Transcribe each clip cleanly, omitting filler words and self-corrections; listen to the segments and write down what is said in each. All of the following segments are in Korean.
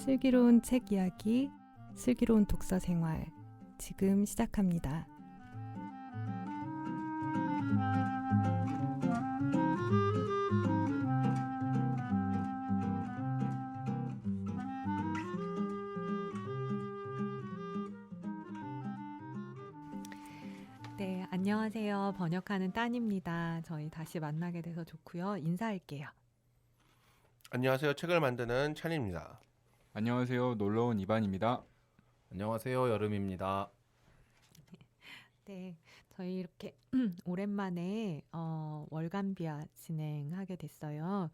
슬기로운 책 이야기, 슬기로운 독서 생활 지금 시작합니다. 네, 안녕하세요. 번역하는 딴입니다. 저희 다시 만나게 돼서 좋고요. 인사할게요. 안녕하세요. 책을 만드는 찬입니다. 안녕하세요. 놀러온 이반입니다. 안녕하세요. 여름입니다. 네, 저희 이렇게 오랜만에 월간 비아 진행하게 됐어요.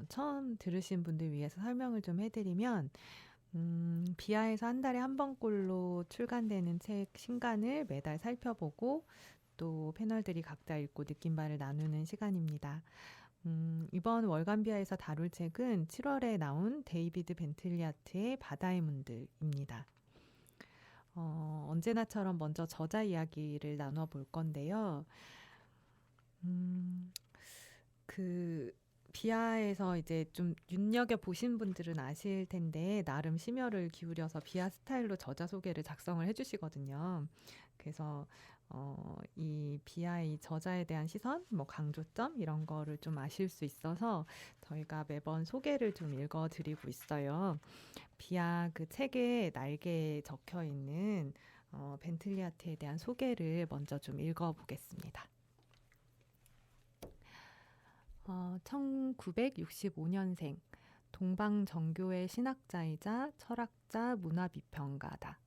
처음 들으신 분들 위해서 설명을 좀 해드리면 비아에서 한 달에 한 번꼴로 출간되는 책 신간을 매달 살펴보고 또 패널들이 각자 읽고 느낀 바를 나누는 시간입니다. 이번 월간 비아에서 다룰 책은 7월에 나온 데이비드 벤틀리아트의 바다의 문들입니다. 언제나처럼 먼저 저자 이야기를 나눠볼 건데요. 그 비아에서 이제 좀 눈여겨보신 분들은 아실 텐데 나름 심혈을 기울여서 비아 스타일로 저자 소개를 작성을 해주시거든요. 그래서 이 비아의 저자에 대한 시선, 뭐 강조점 이런 거를 좀 아실 수 있어서 저희가 매번 소개를 좀 읽어드리고 있어요. 비아 그 책에 날개에 적혀 있는 벤틀리아트에 대한 소개를 먼저 좀 읽어보겠습니다. 1965년생 동방정교회 신학자이자 철학자 문화비평가다.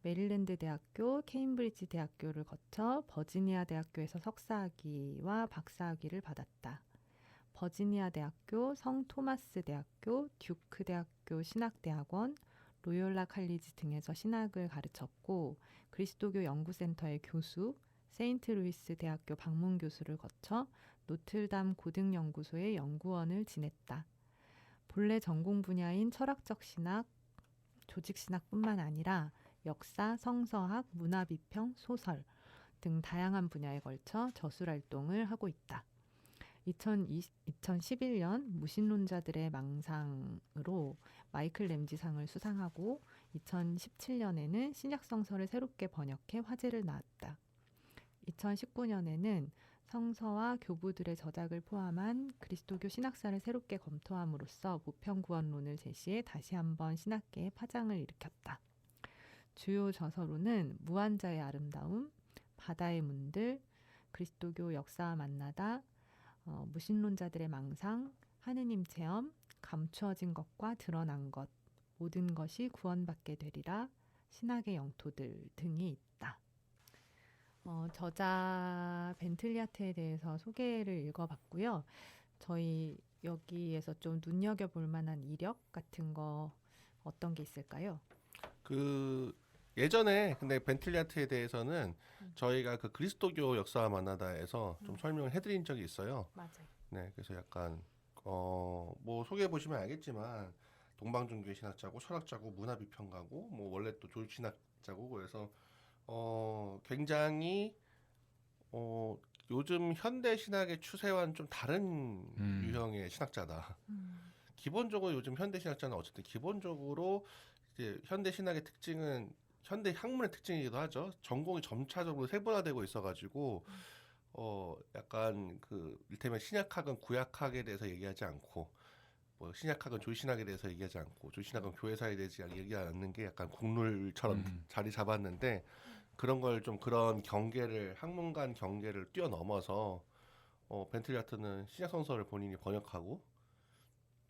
메릴랜드 대학교, 케임브리지 대학교를 거쳐 버지니아 대학교에서 석사학위와 박사학위를 받았다. 버지니아 대학교, 성 토마스 대학교, 듀크 대학교 신학대학원, 로욜라 칼리지 등에서 신학을 가르쳤고 그리스도교 연구센터의 교수, 세인트루이스 대학교 방문 교수를 거쳐 노틀담 고등연구소의 연구원을 지냈다. 본래 전공 분야인 철학적 신학, 조직신학뿐만 아니라 역사, 성서학, 문화비평, 소설 등 다양한 분야에 걸쳐 저술활동을 하고 있다. 2011년 무신론자들의 망상으로 마이클 램지상을 수상하고 2017년에는 신약성서를 새롭게 번역해 화제를 낳았다. 2019년에는 성서와 교부들의 저작을 포함한 그리스도교 신학사를 새롭게 검토함으로써 보편구원론을 제시해 다시 한번 신학계에 파장을 일으켰다. 주요 저서로는 무한자의 아름다움, 바다의 문들, 그리스도교 역사와 만나다, 무신론자들의 망상, 하느님 체험, 감추어진 것과 드러난 것, 모든 것이 구원받게 되리라, 신학의 영토들 등이 있다. 저자 벤틀리아트에 대해서 소개를 읽어봤고요. 저희 여기에서 좀 눈여겨볼 만한 이력 같은 거 어떤 게 있을까요? 예전에 근데 벤틀리아트에 대해서는 저희가 그 그리스도교 역사와 만나다에서 좀 설명을 해드린 적이 있어요. 맞아요. 네, 그래서 약간 뭐 소개해 보시면 알겠지만 동방종교의 신학자고 철학자고 문화비평가고 뭐 원래 또 조직신학자고 그래서 굉장히 요즘 현대 신학의 추세와는 좀 다른 유형의 신학자다. 기본적으로 요즘 현대 신학자는 어쨌든 기본적으로 이제 현대 신학의 특징은 현대 학문의 특징이기도 하죠. 전공이 점차적으로 세분화되고 있어가지고 약간 그 이를테면 신약학은 구약학에 대해서 얘기하지 않고 뭐 신약학은 조신학에 대해서 얘기하지 않고 조신학은 교회사에 대해서 얘기하지 않는 게 약간 국룰처럼 자리 잡았는데 그런 걸 좀 그런 경계를 학문 간 경계를 뛰어넘어서 벤틀리아트는 신약성서를 본인이 번역하고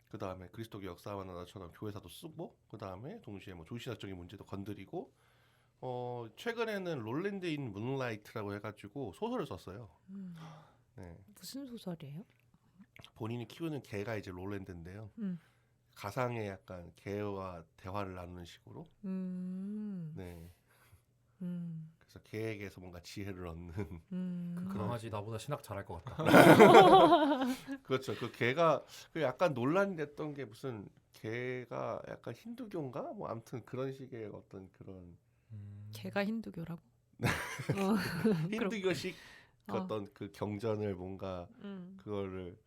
그 다음에 그리스도교 역사와 만나다처럼 교회사도 쓰고 그 다음에 동시에 뭐 조신학적인 문제도 건드리고 최근에는 롤랜드 인 문라이트라고 해가지고 소설을 썼어요. 네. 무슨 소설이에요? 본인이 키우는 개가 이제 롤랜드인데요. 가상의 약간 개와 대화를 나누는 식으로. 네. 그래서 개에게서 뭔가 지혜를 얻는. 그 강아지 나보다 신학 잘할 것 같다. 그렇죠. 그 개가 그 약간 논란이 됐던 게 무슨 개가 약간 힌두교인가? 뭐 아무튼 그런 식의 어떤 그런. 걔가 힌두교라고? 힌두교식 어떤 그 경전을 뭔가 그거를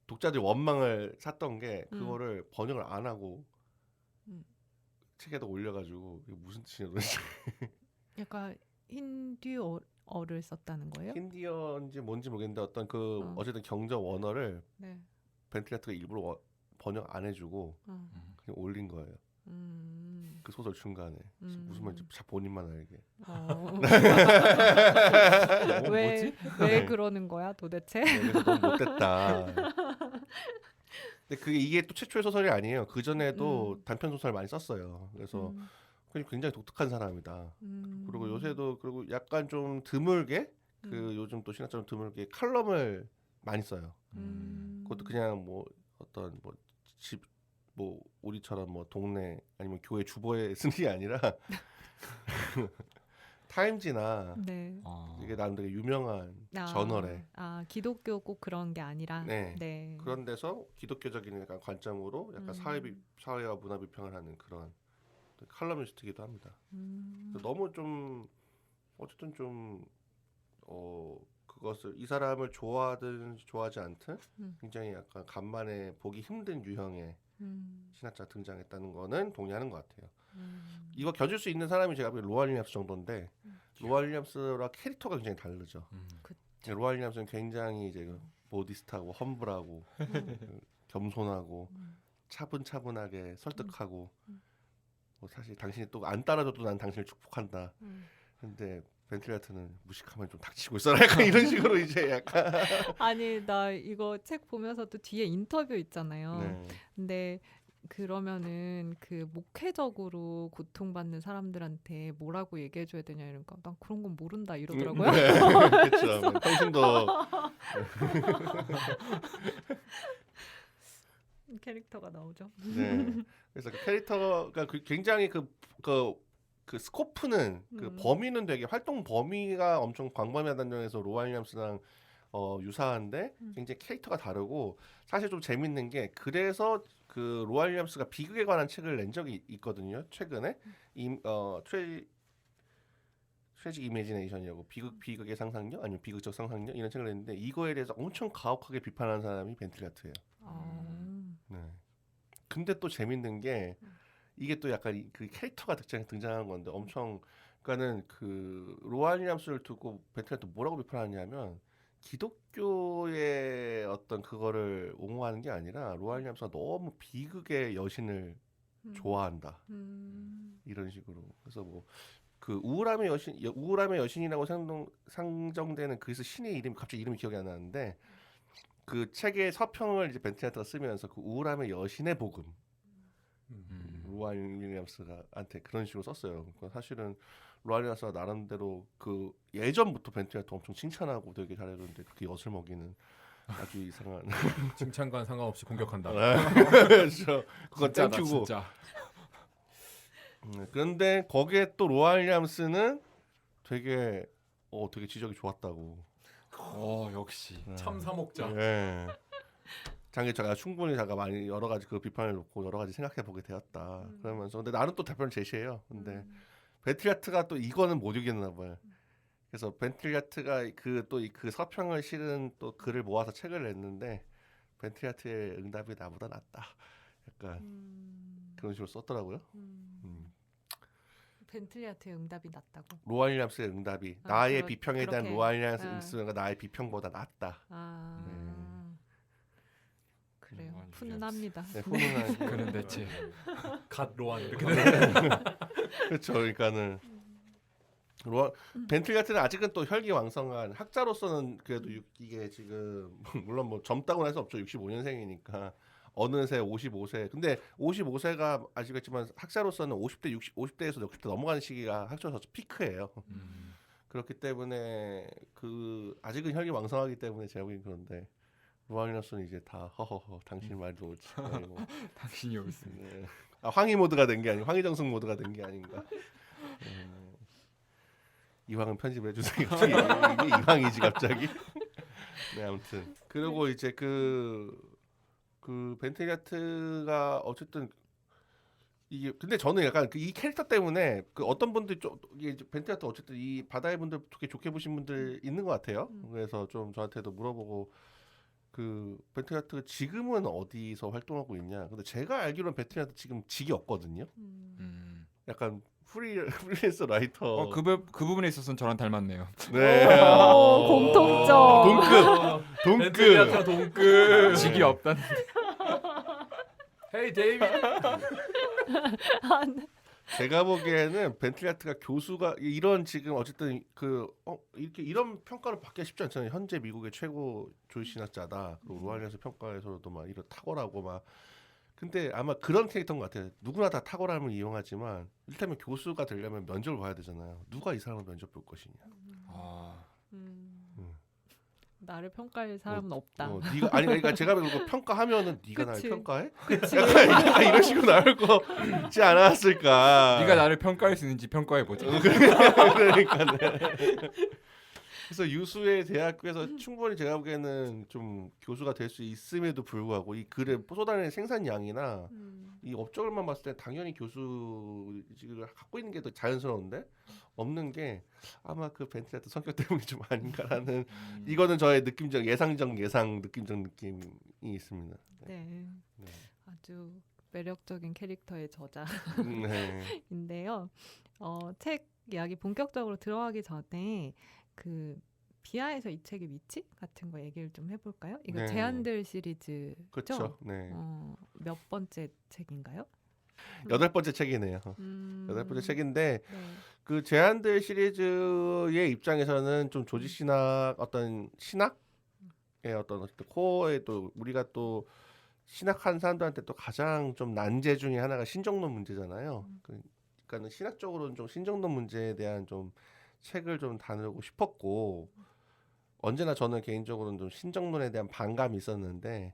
독자들 원망을 샀던 게 그거를 번역을 안 하고 책에다 올려가지고 이게 무슨 뜻이냐 도대체. 약간 힌디어를 썼다는 거예요? 힌디어인지 뭔지 모르겠는데 어떤 그 어. 어쨌든 경적 원어를 네. 벤틀리아트가 일부러 번역 안 해주고 어. 그냥 올린 거예요. 그 소설 중간에 무슨 말인지 자 본인만 알게. 왜 그러는 거야 도대체? 그래서 너무 못됐다. 근데 이게 또 최초의 소설이 아니에요. 그 전에도 단편 소설 많이 썼어요. 그래서 굉장히 독특한 사람이다. 그리고 요새도 그리고 약간 좀 드물게 요즘 또 신학자는 드물게 칼럼을 많이 써요. 그것도 그냥 뭐 어떤 뭐 집 뭐 우리처럼 뭐 동네 아니면 교회 주보에 쓰는 게 아니라 타임지나 네. 이게 나름 되게 유명한 저널에 기독교 꼭 그런 게 아니라 네. 그런 데서 기독교적인 약간 관점으로 약간 사회와 문화 비평을 하는 그런 칼럼니스트기도 합니다. 너무 좀 어쨌든 좀 그것을 이 사람을 좋아하든 좋아하지 않든 굉장히 약간 간만에 보기 힘든 유형의 신학자 등장했다는 거는 동의하는 것 같아요. 이거 겨줄 수 있는 사람이 제가 보기엔 로알 윌리엄스 정도인데 로알 윌리엄스랑 캐릭터가 굉장히 다르죠. 로알 윌리엄스는 굉장히 이제 모디스트하고 험블하고 겸손하고 차분차분하게 설득하고 뭐 사실 당신이 또 안 따라줘도 난 당신을 축복한다. 근데 벤틀리아트는 무식하면 좀 닥치고 있어라 약간 이런 식으로 이제 약간 아니 나 이거 책 보면서도 뒤에 인터뷰 있잖아요. 네. 근데 그러면은 그 목회적으로 고통받는 사람들한테 뭐라고 얘기해줘야 되냐 이러니까 난 그런 건 모른다 이러더라고요. 그렇죠. 평신도 캐릭터가 나오죠. 네. 그래서 그 캐릭터가 굉장히 그 스코프는 그 범위는 되게 활동 범위가 엄청 광범위하다는 점에서 로알 윌리엄스랑 유사한데 굉장히 캐릭터가 다르고 사실 좀 재밌는 게 그래서 그 로알 윌리엄스가 비극에 관한 책을 낸 적이 있거든요. 최근에 트래직 이미지네이션이라고 비극의 상상력 아니면 비극적 상상력 이런 책을 냈는데 이거에 대해서 엄청 가혹하게 비판한 사람이 벤틀리아트예요. 네. 근데 또 재밌는 게 이게 또 약간 그 캐릭터가 등장한 건데 엄청 그러니까는 그 로알 윌리엄스를 두고 벤틀리아트 뭐라고 비판하냐면 기독교의 어떤 그거를 옹호하는 게 아니라 로알 윌리엄스가 너무 비극의 여신을 좋아한다 이런 식으로 그래서 뭐 그 우울함의 여신이라고 상정되는 그리스 신의 이름 갑자기 이름이 기억이 안 나는데 그 책의 서평을 이제 벤틀리아트가 쓰면서 그 우울함의 여신의 복음 로알 윌리엄스한테 그런 식으로 썼어요. 그러니까 사실은 로알 윌리엄스가 나름대로 그 예전부터 벤틀리아트 엄청 칭찬하고 되게 잘해줬는데 그렇게 엿을 먹이는 아주 이상한 칭찬과는 상관없이 공격한다. 그렇죠. 그건 진짜다, 땡큐고. 진짜. 그런데 거기에 또 로알 윌리엄스는 되게 지적이 좋았다고. 역시. 참사목자. 네. 제가 충분히 많이 여러 가지 그 비판을 놓고 여러 가지 생각해 보게 되었다. 그러면서 근데 나는 또 답변을 제시해요. 근데 벤틀리아트가 또 이거는 못 이겼나 봐요. 그래서 벤틀리아트가 그 서평을 실은 또 글을 모아서 책을 냈는데 벤틀리아트의 응답이 나보다 낫다. 약간 그런 식으로 썼더라고요. 벤틀리아트의 응답이 낫다고. 로알 윌리엄스의 응답이 나의 그렇게. 비평에 대한 로알 윌리엄스가 나의 비평보다 낫다. 그래요. 로알 훈훈합니다. 네, 훈훈한 그런 대체. 갓 로안 이렇게 그렇죠. 그러니까는 벤틀리아트는 아직은 또 혈기왕성한 학자로서는 그래도 이게 지금 물론 뭐 젊다고는 할 수 없죠. 65년생이니까 어느새 55세. 근데 55세가 아시겠지만 학자로서는 50대, 50대에서 60대 넘어가는 시기가 학자로서 피크예요. 그렇기 때문에 아직은 혈기왕성하기 때문에 제가 보기엔 그런데 로알 윌리엄스는 이제 다 허허허 당신 말도 옳지. 당신이 옳습니다. 네. 황희 모드가 된 게 아니고 황희정승 모드가 된 게 아닌가. 이황은 편집을 해주세요. 이게 이황이지 갑자기. 네 아무튼 그리고 이제 그 벤틀리아트가 어쨌든 이게 근데 저는 약간 이 캐릭터 때문에 어떤 분들이 좀 이게 벤틀리아트 어쨌든 이 바다의 분들 좋게 보신 분들 있는 것 같아요. 그래서 좀 저한테도 물어보고 벤틀리아트가 지금은 어디서 활동하고 있냐. 근데 제가 알기로는 벤틀리아트 지금 직이 없거든요. 약간 프리랜서 라이터. 그 부분에 있어서는 저랑 닮았네요. 네. 오, 공통점. 동급. 벤틀리아타 동급. 직이 없다는. 헤이 데이비. 제가 보기에는 벤틀리아트가 교수가 이런 지금 어쨌든 이렇게 이런 평가를 받기가 쉽지 않잖아요. 현재 미국의 최고 조직신학자다. 그리고 로알리언스 평가에서도 막 이런 탁월하고 막. 근데 아마 그런 캐릭터인 것 같아요. 누구나 다 탁월함을 이용하지만 일테면 교수가 되려면 면접을 봐야 되잖아요. 누가 이 사람을 면접 볼 것이냐. 나를 평가할 사람은 없다. 네가 아니 그러니까 제가 그거 평가하면은 네가 나를 그치. 평가해? 그치. 약간 이런 식으로 나올 거지 않았을까. 네가 나를 평가할 수 있는지 평가해 보자. 그러니까 그래서 유수의 대학교에서 충분히 제가 보기에는 좀 교수가 될 수 있음에도 불구하고 이 글의 쏟아내는 생산량이나 이 업적을만 봤을 때 당연히 교수직을 갖고 있는 게 더 자연스러운데 없는 게 아마 그 벤틀리아트 성격 때문이 좀 아닌가라는 이거는 저의 느낌적 예상 느낌적 느낌이 있습니다. 네. 네. 아주 매력적인 캐릭터의 네. 저자인데요. 책 이야기 본격적으로 들어가기 전에 그 비하에서 이 책의 위치 같은 거 얘기를 좀 해볼까요? 이거 네. 제안들 시리즈죠? 그렇죠. 네. 몇 번째 책인가요? 8번째 책이네요. 8번째 책인데 네. 그 제안들 시리즈의 입장에서는 좀 조지 신학 어떤 신학의 어떤 코어에 또 우리가 또 신학한 사람들한테 또 가장 좀 난제 중에 하나가 신정론 문제잖아요. 그러니까는 신학적으로는 좀 신정론 문제에 대한 좀 책을 좀 다루고 싶었고 언제나 저는 개인적으로는 좀 신정론에 대한 반감이 있었는데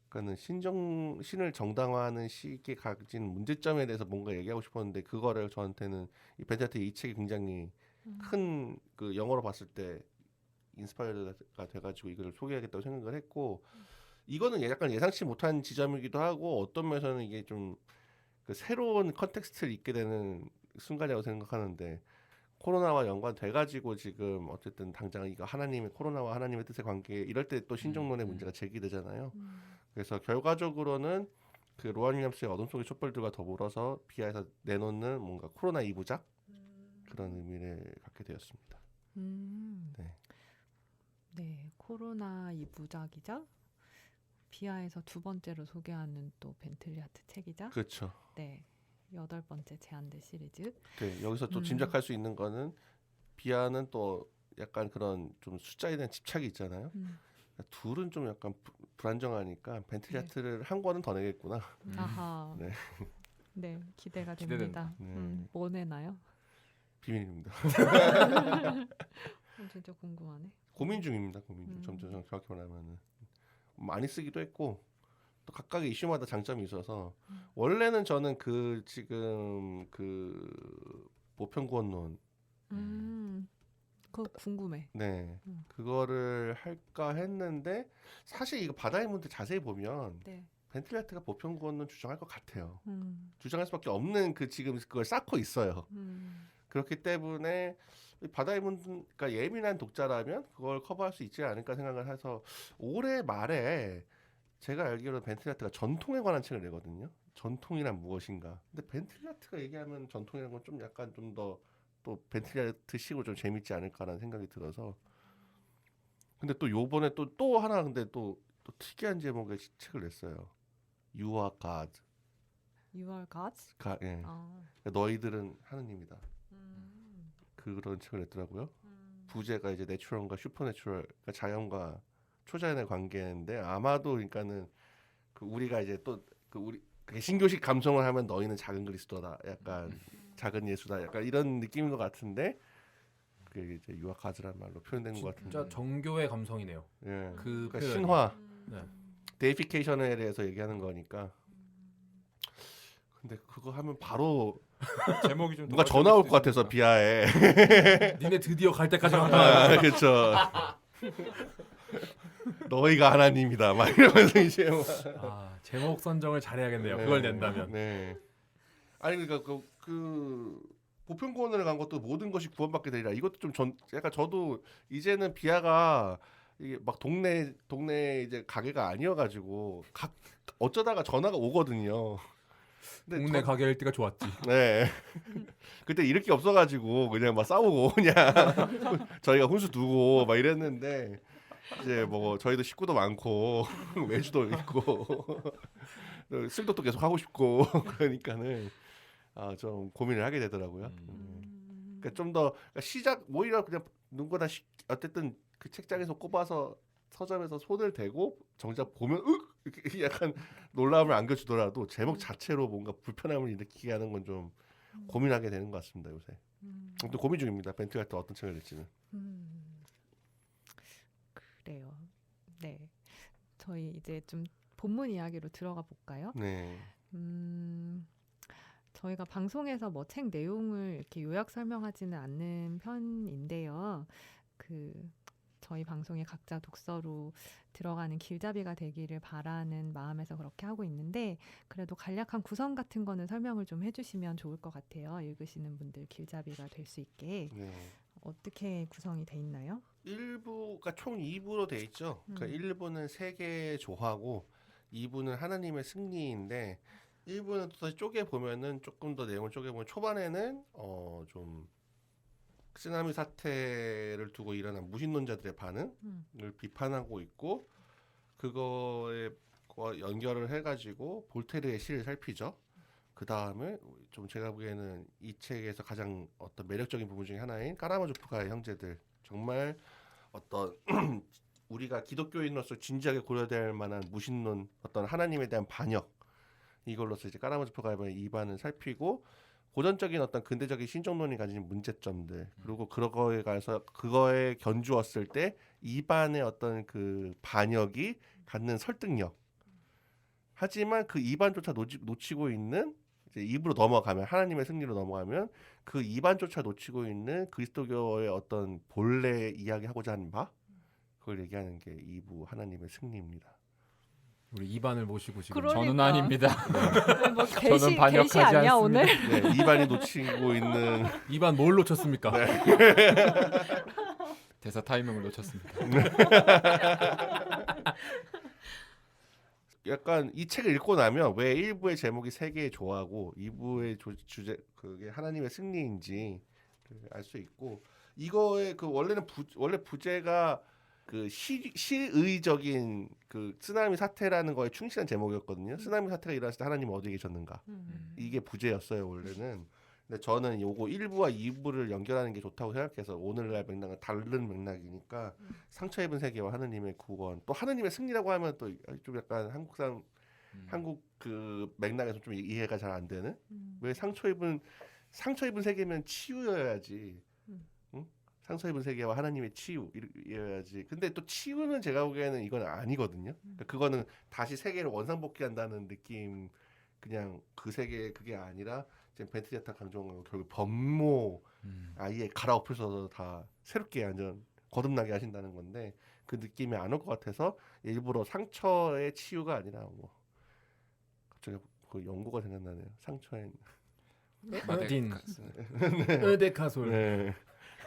그러니까는 신을 정당화하는 시기에 가진 문제점에 대해서 뭔가 얘기하고 싶었는데 그거를 저한테는 이 벤틀리아트 이 책이 굉장히 큰 그 영어로 봤을 때 인스파이어가 돼가지고 이걸 소개하겠다고 생각을 했고 이거는 약간 예상치 못한 지점이기도 하고 어떤 면에서는 이게 좀 그 새로운 컨텍스트를 읽게 되는 순간이라고 생각하는데 코로나와 연관돼가지고 지금 어쨌든 당장 이거 코로나와 하나님의 뜻의 관계 이럴 때 또 신정론의 문제가 제기되잖아요. 그래서 결과적으로는 그 로안 윌리엄스의 어둠 속의 촛불들과 더불어서 비하에서 내놓는 뭔가 코로나 2부작 그런 의미를 갖게 되었습니다. 네. 네, 코로나 2부작이자 비하에서 두 번째로 소개하는 또 벤틀리아트 책이자 그렇죠. 네, 8번째 제안들 시리즈. 네, 여기서 또 짐작할 수 있는 거는 비하는 또 약간 그런 좀 숫자에 대한 집착이 있잖아요. 둘은 좀 약간 불안정하니까 벤틀리아트를 한 권은 더 내겠구나. 아하. 네. 네, 기대가 기대된다. 됩니다. 네. 뭐 내나요? 비밀입니다. 진짜 궁금하네. 고민 중입니다. 고민 중. 점점 정확히 말하면은 많이 쓰기도 했고 또 각각의 이슈마다 장점이 있어서 원래는 저는 그 지금 그 보편구원론 그거 궁금해. 네 그거를 할까 했는데 사실 이거 바다의 문들 자세히 보면 네. 벤틀리아트가 보편구원론 주장할 것 같아요. 주장할 수밖에 없는 그 지금 그걸 쌓고 있어요. 그렇기 때문에 바다의 문 그러니까 예민한 독자라면 그걸 커버할 수 있지 않을까 생각을 해서 올해 말에 제가 알기로는 벤틀리아트가 전통에 관한 책을 내거든요. 전통이란 무엇인가. 근데 벤틀리아트가 얘기하면 전통이라는 건 좀 약간 좀 더 또 벤틀리아트식으로 좀 재밌지 않을까라는 생각이 들어서. 근데 또 요번에 또 하나 근데 또 특이한 제목의 책을 냈어요. You are God. You are gods? 예. 아. 그러니까 너희들은 하느님이다. 그런 책을 냈더라고요. 부제가 이제 내추럴과 슈퍼내추럴, 그러니까 자연과 초자연의 관계인데 아마도 그러니까는 그 우리가 이제 또 그 우리 신교식 감성을 하면 너희는 작은 그리스도다, 약간 작은 예수다, 약간 이런 느낌인 것 같은데 그게 이제 유아가즈라는 말로 표현된 것 같은데. 진짜 정교의 감성이네요. 예. 그 그러니까 표현이. 신화, 네. 데이피케이션에 대해서 얘기하는 거니까. 근데 그거 하면 바로 제목이 좀 누가 전화 올 것 같아서 비하에. 니네 드디어 갈 때까지 간다. 그렇죠. 너희가 하나님이다. 막 이러면서 이제 제목 선정을 잘해야겠네요. 그걸 낸다면. 네. 아니 그러니까 그 보편구원을 간 것도 모든 것이 구원받게 되리라. 이것도 좀 약간 저도 이제는 비하가 이게 막 동네 이제 가게가 아니어가지고 어쩌다가 전화가 오거든요. 근데 동네 가게 일대가 좋았지. 네. 그때 이럴 게 없어가지고 그냥 막 싸우고 그냥 저희가 훈수 두고 막 이랬는데 이제 뭐 저희도 식구도 많고 외주도 있고 술도 계속 하고 싶고 그러니까는 좀 고민을 하게 되더라고요. 그러니까 좀 더 시작 오히려 그냥 누구나 어쨌든 그 책장에서 꼽아서 서점에서 손을 대고 정작 보면 이렇게 약간 놀라움을 안겨주더라도 제목 자체로 뭔가 불편함을 일으키게 하는 건 좀 고민하게 되는 것 같습니다 요새. 또 고민 중입니다. 벤트 갈 때 어떤 책을 낼지는. 그래요. 네, 저희 이제 좀 본문 이야기로 들어가 볼까요? 네. 저희가 방송에서 뭐 책 내용을 이렇게 요약 설명하지는 않는 편인데요. 저희 방송에 각자 독서로 들어가는 길잡이가 되기를 바라는 마음에서 그렇게 하고 있는데 그래도 간략한 구성 같은 거는 설명을 좀 해주시면 좋을 것 같아요. 읽으시는 분들 길잡이가 될 수 있게. 네. 어떻게 구성이 돼 있나요? 1부가 총 2부로 돼 있죠. 그러니까 1부는 세계의 조화고 2부는 하나님의 승리인데 1부는 또 쪼개 보면은 조금 더 내용을 쪼개 보면 초반에는 좀 쓰나미 사태를 두고 일어난 무신론자들의 반응을 비판하고 있고 그거에 연결을 해가지고 볼테르의 시를 살피죠. 그 다음에 좀 제가 보기에는 이 책에서 가장 어떤 매력적인 부분 중에 하나인 까라마조프가의 형제들 정말 어떤 우리가 기독교인으로서 진지하게 고려돼야 할 만한 무신론 어떤 하나님에 대한 반역 이걸로서 이제 까라마조프가의 이반을 살피고 고전적인 어떤 근대적인 신정론이 가진 문제점들 그리고 그거에 가서 그거에 견주었을 때 이반의 어떤 그 반역이 갖는 설득력 하지만 그 이반조차 놓치고 있는 이제 입으로 넘어가면 하나님의 승리로 넘어가면 그 이반조차 놓치고 있는 그리스도교의 어떤 본래 이야기하고자 하는 바 그걸 얘기하는 게 2부 하나님의 승리입니다. 우리 이반을 모시고 지금 그러니까. 저는 아닙니다. 뭐 저는 반역하지 게시 아니야 않습니다. 오늘? 네, 이반이 놓치고 있는 이반 뭘 놓쳤습니까? 대사 타이밍을 놓쳤습니다. 약간 이 책을 읽고 나면 왜 1부의 제목이 세계의 조화고 2부의 주제 그게 하나님의 승리인지 알 수 있고 이거의 그 원래 부제가 그 시의적인 그 쓰나미 사태라는 거에 충실한 제목이었거든요. 쓰나미 사태가 일어났을 때 하나님 어디에 계셨는가 이게 부제였어요 원래는. 근데 저는 요거 1부와 2부를 연결하는 게 좋다고 생각해서 오늘날 맥락은 다른 맥락이니까 상처 입은 세계와 하느님의 구원 또 하느님의 승리라고 하면 또 좀 약간 한국 그 맥락에서 좀 이해가 잘 안 되는 왜 상처 입은 세계면 치유여야지 응? 상처 입은 세계와 하나님의 치유여야지 근데 또 치유는 제가 보기에는 이건 아니거든요. 그러니까 그거는 다시 세계를 원상복귀한다는 느낌 그냥 그 세계 그게 아니라 지금 벤트제타 강조한 결국 범모 아예 갈아엎으셔서 다 새롭게 완전 거듭나게 하신다는 건데 그 느낌이 안 올 것 같아서 일부러 상처의 치유가 아니라 뭐 갑자기 그 연고가 생각나네요. 상처의 딘 마데카스. 에데카솔. 네.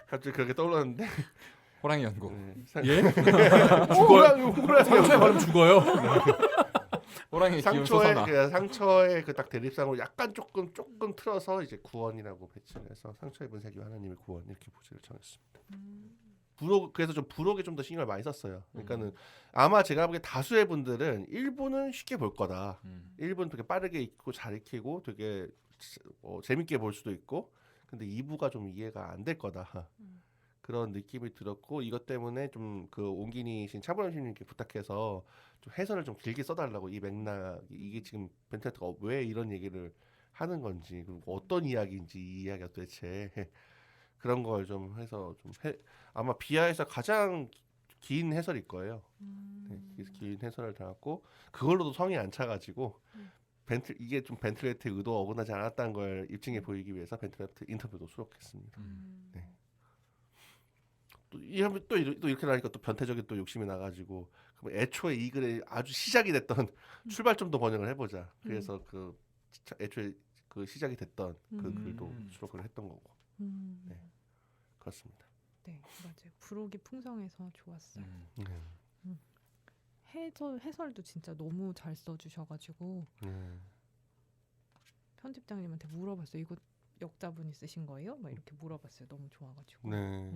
갑자기 그렇게 떠올랐는데 호랑이 연고. 네. 예? 죽어요. 상처에 바르면 죽어요. 호랑이 기운 솟아나. 상처의 그 딱 대립상으로 약간 조금 틀어서 이제 구원이라고 배치를 해서 상처 입은 세계와 하나님의 구원 이렇게 부제를 정했습니다. 그래서 좀 부록에 좀 더 신경을 많이 썼어요. 그러니까는 아마 제가 보기에 다수의 분들은 1부는 쉽게 볼 거다. 1부는 되게 빠르게 읽고 잘 읽히고 되게 재밌게 볼 수도 있고 근데 2부가 좀 이해가 안 될 거다. 그런 느낌이 들었고 이것 때문에 좀 그 옹기니신 차분한 신님께 부탁해서 좀 해설을 좀 길게 써달라고 이 맥락 이게 지금 벤테트가 왜 이런 얘기를 하는 건지 그리고 어떤 이야기인지 이 이야기가 도대체 그런 걸 좀 해서 아마 비하에서 가장 긴 해설일 거예요. 네, 긴 해설을 달았고 그걸로도 성이 안 차가지고 이게 좀 벤틀레트의 의도가 어긋나지 않았다는 걸 입증해 보이기 위해서 벤틀레트 인터뷰도 수록했습니다. 네. 또 이렇게 나니까 또 변태적인 또 욕심이 나가지고 그럼 애초에 이 글의 아주 시작이 됐던 출발점도 번역을 해보자. 그래서 그 애초에 그 시작이 됐던 그 글도 수록을 했던 거고. 네, 그렇습니다. 네, 맞아요. 부록이 풍성해서 좋았어요. 네. 해설도 진짜 너무 잘 써주셔가지고 편집장님한테 물어봤어요. 이거 역자분이 쓰신 거예요? 막 이렇게 물어봤어요. 너무 좋아가지고. 네.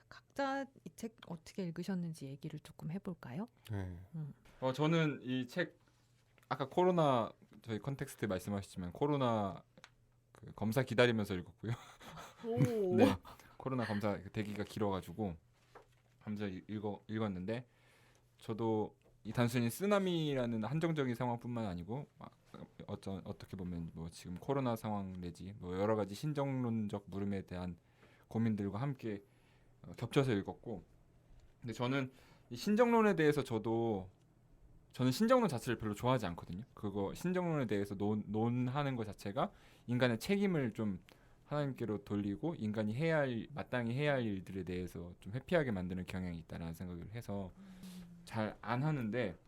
각자 이 책 어떻게 읽으셨는지 얘기를 조금 해볼까요? 네. 저는 이 책 아까 코로나 저희 컨텍스트 말씀하셨지만 코로나 그 검사 기다리면서 읽었고요. 오. 네. 코로나 검사 대기가 길어가지고 하면서 읽었는데 저도 이 단순히 쓰나미라는 한정적인 상황뿐만 아니고 어떻게 보면 뭐 지금 코로나 상황 내지 뭐 여러 가지 신정론적 물음에 대한 고민들과 함께 겹쳐서 읽었고, 근데 저는 이 신정론에 대해서 저는 신정론 자체를 별로 좋아하지 않거든요. 그거 신정론에 대해서 논하는 것 자체가 인간의 책임을 좀 하나님께로 돌리고 인간이 마땅히 해야 할 일들에 대해서 좀 회피하게 만드는 경향이 있다라는 생각을 해서 잘 안 하는데,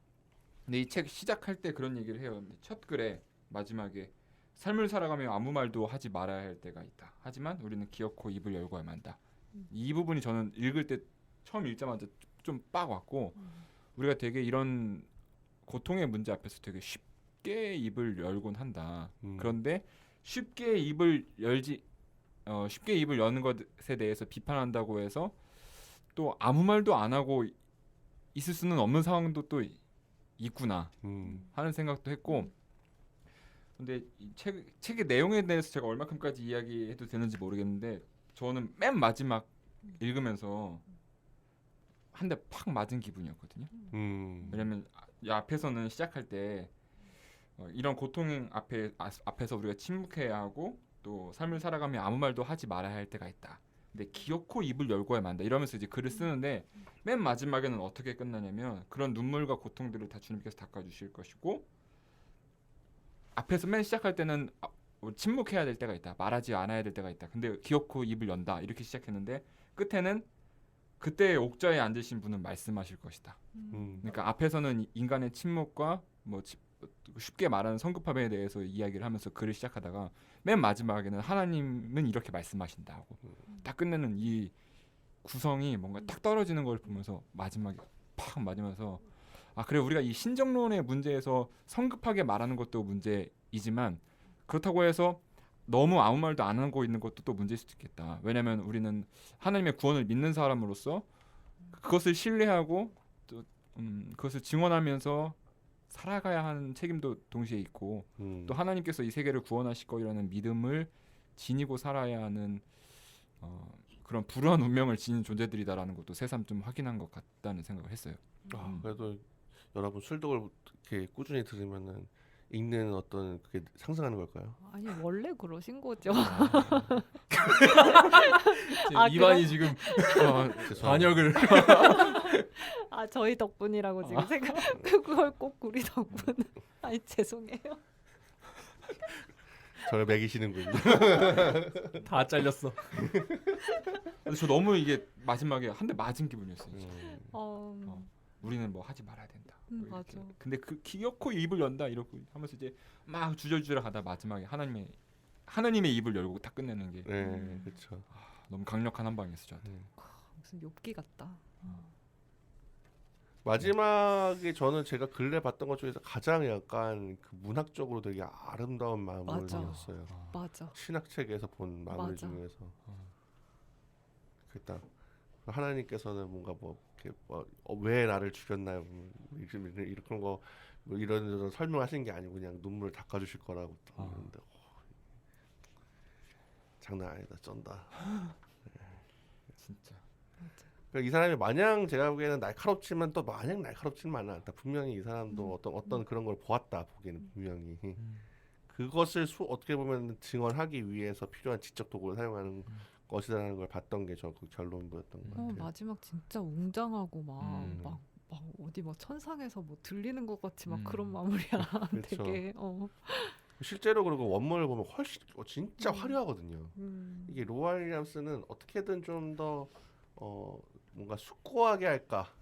근데 이 책 시작할 때 그런 얘기를 해요. 첫 글에 마지막에 삶을 살아가며 아무 말도 하지 말아야 할 때가 있다. 하지만 우리는 기어코 입을 열고야만 한다. 이 부분이 저는 읽을 때 처음 읽자마자 좀 빡 왔고, 우리가 되게 이런 고통의 문제 앞에서 되게 쉽게 입을 열곤 한다. 그런데 쉽게 입을 여는 것에 대해서 비판한다고 해서 또 아무 말도 안 하고 있을 수는 없는 상황도 또 있구나 하는 생각도 했고, 근데 이 책의 내용에 대해서 제가 얼마큼까지 이야기해도 되는지 모르겠는데 저는 맨 마지막 읽으면서 한 대 팍 맞은 기분이었거든요. 왜냐면 이 앞에서는 시작할 때 이런 고통 앞에서 우리가 침묵해야 하고 또 삶을 살아가며 아무 말도 하지 말아야 할 때가 있다. 근데 기어코 입을 열고야만 한다. 이러면서 이제 글을 쓰는데 맨 마지막에는 어떻게 끝나냐면 그런 눈물과 고통들을 다 주님께서 닦아주실 것이고, 앞에서 맨 시작할 때는 침묵해야 될 때가 있다. 말하지 않아야 될 때가 있다. 근데 기어코 입을 연다. 이렇게 시작했는데 끝에는 그때의 옥좌에 앉으신 분은 말씀하실 것이다. 그러니까 앞에서는 인간의 침묵과 뭐 쉽게 말하는 성급함에 대해서 이야기를 하면서 글을 시작하다가 맨 마지막에는 하나님은 이렇게 말씀하신다 하고 딱 끝내는 이 구성이 뭔가 딱 떨어지는 걸 보면서 마지막에 팍 맞으면서 그래, 우리가 이 신정론의 문제에서 성급하게 말하는 것도 문제이지만 그렇다고 해서 너무 아무 말도 안 하고 있는 것도 또 문제일 수도 있겠다. 왜냐하면 우리는 하나님의 구원을 믿는 사람으로서 그것을 신뢰하고 또 그것을 증언하면서 살아가야 하는 책임도 동시에 있고, 또 하나님께서 이 세계를 구원하실 거라는 믿음을 지니고 살아야 하는 그런 불우한 운명을 지닌 존재들이다라는 것도 새삼 좀 확인한 것 같다는 생각을 했어요. 그래도 여러분 술독을 이렇게 꾸준히 들으면은 읽는 어떤 그게 상승하는 걸까요? 아니 원래 그러신 거죠. 이반이 지금 반역을 저희 덕분이라고 지금 그걸 꼭 우리 덕분. 아니 죄송해요. 저를 매기시는군요. 다 잘렸어. 근데 저 너무 이게 마지막에 한 대 맞은 기분이었어요. 우리는 뭐 하지 말아야 된다. 뭐 맞아. 근데 그 기어코 입을 연다 이러고 하면서 이제 막 주저주저 가다 마지막에 하나님의 입을 열고 딱 끝내는 게 네, 그렇죠. 너무 강력한 한 방이었어 저한테. 무슨 욥기 같다. 마지막에 저는 제가 근래 봤던 것 중에서 가장 약간 그 문학적으로 되게 아름다운 마무리였어요. 맞아. 신학책에서 본 마무리 맞아. 중에서. 그딱 하나님께서는 뭔가 뭐 이렇게 왜 나를 죽였나요? 이런 거 뭐 이런 설명하신 게 아니고 그냥 눈물을 닦아주실 거라고 그러는데 장난 아니다, 쩐다. 진짜. 그러니까 이 사람이 마냥 제가 보기에는 날카롭지만 또 마냥 날카롭지는 않다. 분명히 이 사람도 어떤 그런 걸 보았다 보기에는 분명히 그것을 어떻게 보면 증언하기 위해서 필요한 지적 도구를 사용하는 것이라는 걸 봤던 게 저 그 결론이었던 것 같아요. 마지막 진짜 웅장하고 막 어디 막 천상에서 뭐 들리는 것 같이 막 그런 마무리야. 그렇죠. 되게 실제로 그리고 원문을 보면 훨씬 진짜 화려하거든요. 이게 로아 윌리엄스는 어떻게든 좀 더 뭔가 숙고하게 할까,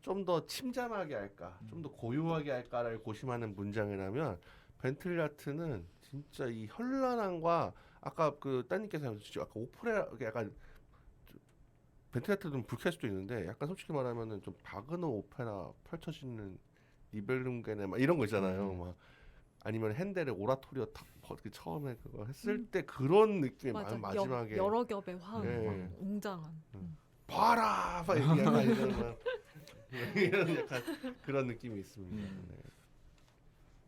좀 더 침잠하게 할까, 좀 더 고요하게 할까를 고심하는 문장이라면 벤틀리아트는 진짜 이 현란함과 아까 그 따님께서 아까 오페라 약간 벤틀리아트는 불쾌할 수도 있는데 약간 솔직히 말하면은 좀 바그너 오페라 펼쳐지는 니벨룽겐에 막 이런 거 있잖아요. 막 아니면 핸델의 오라토리오 탁 처음에 그거 했을 때 그런 느낌이 맞아. 마지막에 여러 겹의 화음, 네. 막 웅장한. 봐라 막 이렇게 약간 이런 약간 그런 느낌이 있습니다.